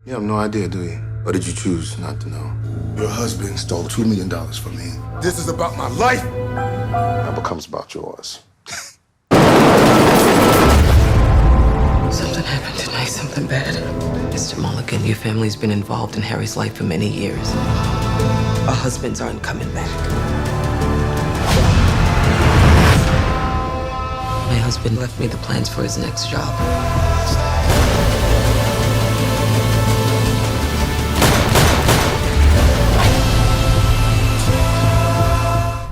You have no idea, do you? Or did you choose not to know? Your husband stole $2 million from me. This is about my life. Now becomes about yours. Something happened tonight, something bad. Mr. Mulligan, your family's been involved in Harry's life for many years. Our husbands aren't coming back. My husband left me the plans for his next job.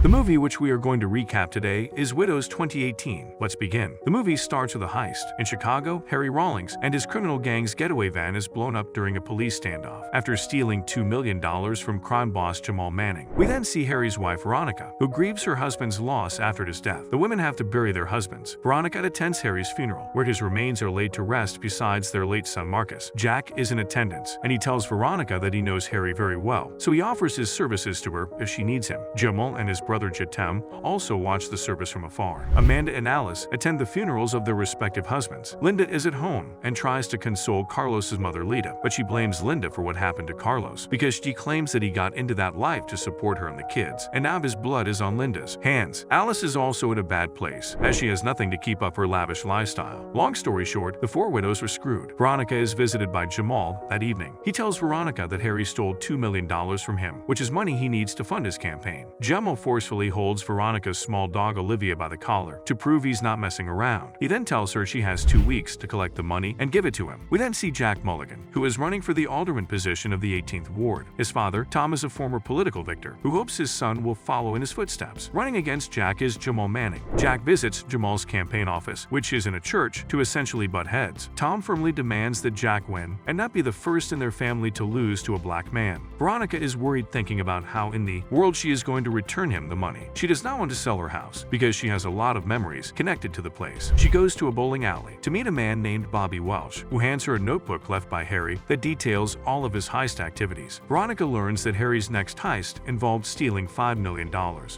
The movie which we are going to recap today is Widows 2018. Let's begin. The movie starts with a heist. In Chicago, Harry Rawlings and his criminal gang's getaway van is blown up during a police standoff after stealing $2 million from crime boss Jamal Manning. We then see Harry's wife Veronica, who grieves her husband's loss after his death. The women have to bury their husbands. Veronica attends Harry's funeral, where his remains are laid to rest besides their late son Marcus. Jack is in attendance, and he tells Veronica that he knows Harry very well, so he offers his services to her if she needs him. Jamal and his brother Jetem also watch the service from afar. Amanda and Alice attend the funerals of their respective husbands. Linda is at home and tries to console Carlos's mother Lita, but she blames Linda for what happened to Carlos because she claims that he got into that life to support her and the kids, and now his blood is on Linda's hands. Alice is also in a bad place, as she has nothing to keep up her lavish lifestyle. Long story short, the four widows were screwed. Veronica is visited by Jamal that evening. He tells Veronica that Harry stole $2 million from him, which is money he needs to fund his campaign. Jamal forcefully holds Veronica's small dog Olivia by the collar to prove he's not messing around. He then tells her she has 2 weeks to collect the money and give it to him. We then see Jack Mulligan, who is running for the alderman position of the 18th Ward. His father, Tom, is a former political victor who hopes his son will follow in his footsteps. Running against Jack is Jamal Manning. Jack visits Jamal's campaign office, which is in a church, to essentially butt heads. Tom firmly demands that Jack win and not be the first in their family to lose to a black man. Veronica is worried, thinking about how in the world she is going to return him the money. She does not want to sell her house because she has a lot of memories connected to the place. She goes to a bowling alley to meet a man named Bobby Welsh, who hands her a notebook left by Harry that details all of his heist activities. Veronica learns that Harry's next heist involved stealing $5 million,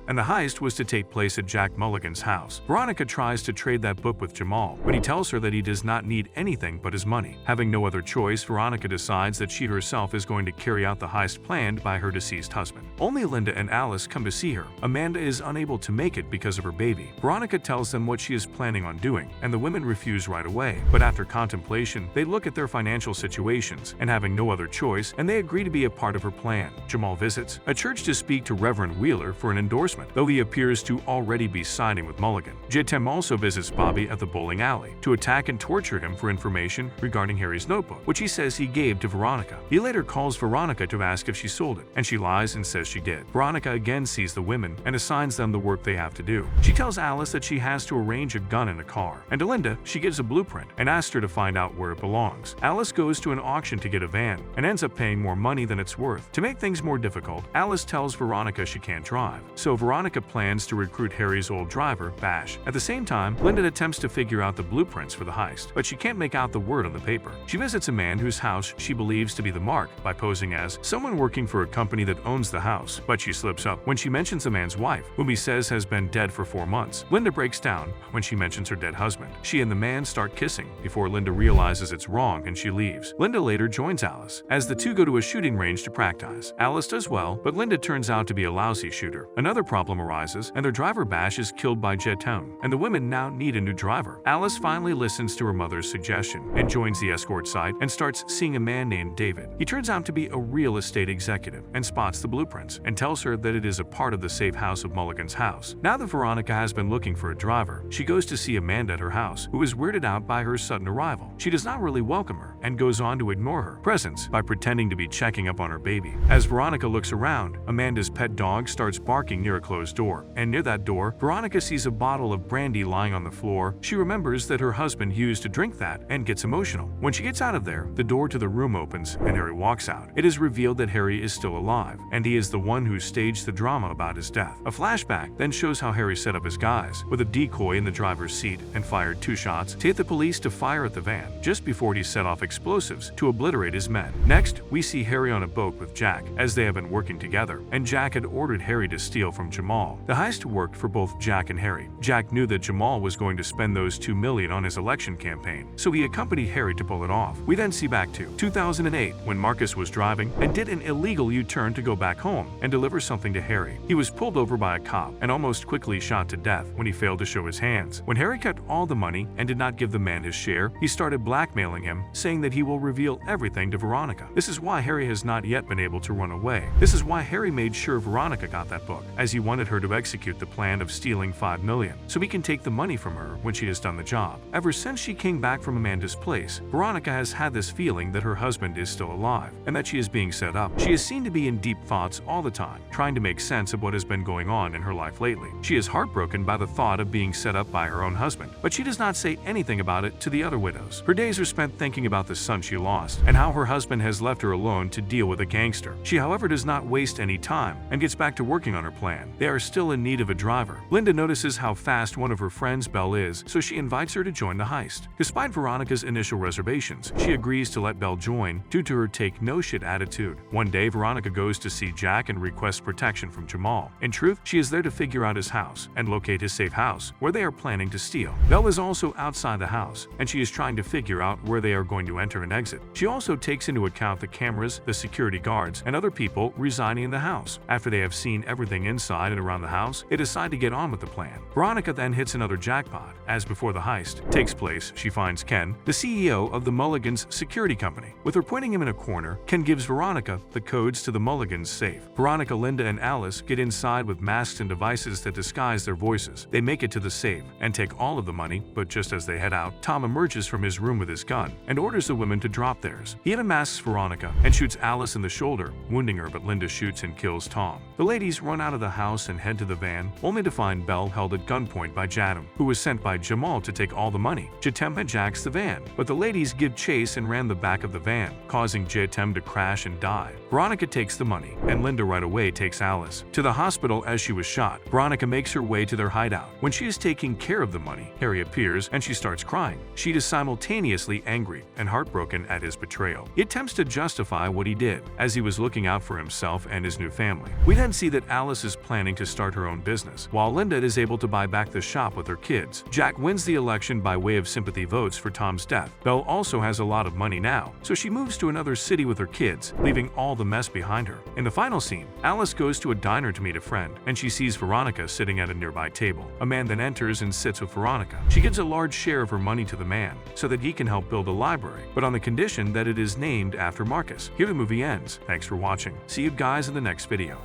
and the heist was to take place at Jack Mulligan's house. Veronica tries to trade that book with Jamal, but he tells her that he does not need anything but his money. Having no other choice, Veronica decides that she herself is going to carry out the heist planned by her deceased husband. Only Linda and Alice come to see her. Amanda is unable to make it because of her baby. Veronica tells them what she is planning on doing, and the women refuse right away. But after contemplation, they look at their financial situations and having no other choice, and they agree to be a part of her plan. Jamal visits a church to speak to Reverend Wheeler for an endorsement, though he appears to already be siding with Mulligan. Jetem also visits Bobby at the bowling alley to attack and torture him for information regarding Harry's notebook, which he says he gave to Veronica. He later calls Veronica to ask if she sold it, and she lies and says she did. Veronica again sees the women and assigns them the work they have to do. She tells Alice that she has to arrange a gun in a car, and to Linda, she gives a blueprint and asks her to find out where it belongs. Alice goes to an auction to get a van and ends up paying more money than it's worth. To make things more difficult, Alice tells Veronica she can't drive, so Veronica plans to recruit Harry's old driver, Bash. At the same time, Linda attempts to figure out the blueprints for the heist, but she can't make out the word on the paper. She visits a man whose house she believes to be the mark by posing as someone working for a company that owns the house, but she slips up when she mentions the man's wife, whom he says has been dead for 4 months. Linda breaks down when she mentions her dead husband. She and the man start kissing before Linda realizes it's wrong and she leaves. Linda later joins Alice as the two go to a shooting range to practice. Alice does well, but Linda turns out to be a lousy shooter. Another problem arises, and their driver Bash is killed by Jeton, and the women now need a new driver. Alice finally listens to her mother's suggestion and joins the escort site and starts seeing a man named David. He turns out to be a real estate executive and spots the blueprints and tells her that it is a part of the safe house of Mulligan's house. Now that Veronica has been looking for a driver, she goes to see Amanda at her house, who is weirded out by her sudden arrival. She does not really welcome her and goes on to ignore her presence by pretending to be checking up on her baby. As Veronica looks around, Amanda's pet dog starts barking near a closed door, and near that door, Veronica sees a bottle of brandy lying on the floor. She remembers that her husband used to drink that and gets emotional. When she gets out of there, the door to the room opens and Harry walks out. It is revealed that Harry is still alive, and he is the one who staged the drama about his death. A flashback then shows how Harry set up his guys with a decoy in the driver's seat and fired 2 shots to get the police to fire at the van just before he set off explosives to obliterate his men. Next, we see Harry on a boat with Jack as they have been working together, and Jack had ordered Harry to steal from Jamal. The heist worked for both Jack and Harry. Jack knew that Jamal was going to spend those $2 million on his election campaign, so he accompanied Harry to pull it off. We then see back to 2008 when Marcus was driving and did an illegal U-turn to go back home and deliver something to Harry. He was pulled over by a cop and almost quickly shot to death when he failed to show his hands. When Harry kept all the money and did not give the man his share, he started blackmailing him, saying that he will reveal everything to Veronica. This is why Harry has not yet been able to run away. This is why Harry made sure Veronica got that book, as he wanted her to execute the plan of stealing $5 million, so he can take the money from her when she has done the job. Ever since she came back from Amanda's place, Veronica has had this feeling that her husband is still alive, and that she is being set up. She is seen to be in deep thoughts all the time, trying to make sense of what has been going on in her life lately. She is heartbroken by the thought of being set up by her own husband, but she does not say anything about it to the other widows. Her days are spent thinking about the son she lost, and how her husband has left her alone to deal with a gangster. She, however, does not waste any time and gets back to working on her plan. They are still in need of a driver. Linda notices how fast one of her friends, Belle, is, so she invites her to join the heist. Despite Veronica's initial reservations, she agrees to let Belle join due to her take-no-shit attitude. One day, Veronica goes to see Jack and requests protection from Jamal. In truth, she is there to figure out his house and locate his safe house, where they are planning to steal. Belle is also outside the house, and she is trying to figure out where they are going to enter and exit. She also takes into account the cameras, the security guards, and other people residing in the house. After they have seen everything inside and around the house, they decide to get on with the plan. Veronica then hits another jackpot. As before the heist takes place, she finds Ken, the CEO of the Mulligans security company. With her pointing him in a corner, Ken gives Veronica the codes to the Mulligans safe. Veronica, Linda, and Alice get inside with masks and devices that disguise their voices. They make it to the safe and take all of the money, but just as they head out, Tom emerges from his room with his gun and orders the women to drop theirs. He unmasks Veronica and shoots Alice in the shoulder, wounding her, but Linda shoots and kills Tom. The ladies run out of the house and head to the van, only to find Belle held at gunpoint by Jatem, who was sent by Jamal to take all the money. Jatem hijacks the van, but the ladies give chase and ran the back of the van, causing Jatem to crash and die. Veronica takes the money, and Linda right away takes Alice to the hospital as she was shot. Veronica makes her way to their hideout. When she is taking care of the money, Harry appears and she starts crying. She is simultaneously angry and heartbroken at his betrayal. He attempts to justify what he did, as he was looking out for himself and his new family. We then see that Alice is planning to start her own business, while Linda is able to buy back the shop with her kids. Jack wins the election by way of sympathy votes for Tom's death. Belle also has a lot of money now, so she moves to another city with her kids, leaving all the mess behind her. In the final scene, Alice goes to a diner to meet a friend, and she sees Veronica sitting at a nearby table. A man then enters and sits with Veronica. She gives a large share of her money to the man, so that he can help build a library, but on the condition that it is named after Marcus. Here the movie ends. Thanks for watching. See you guys in the next video.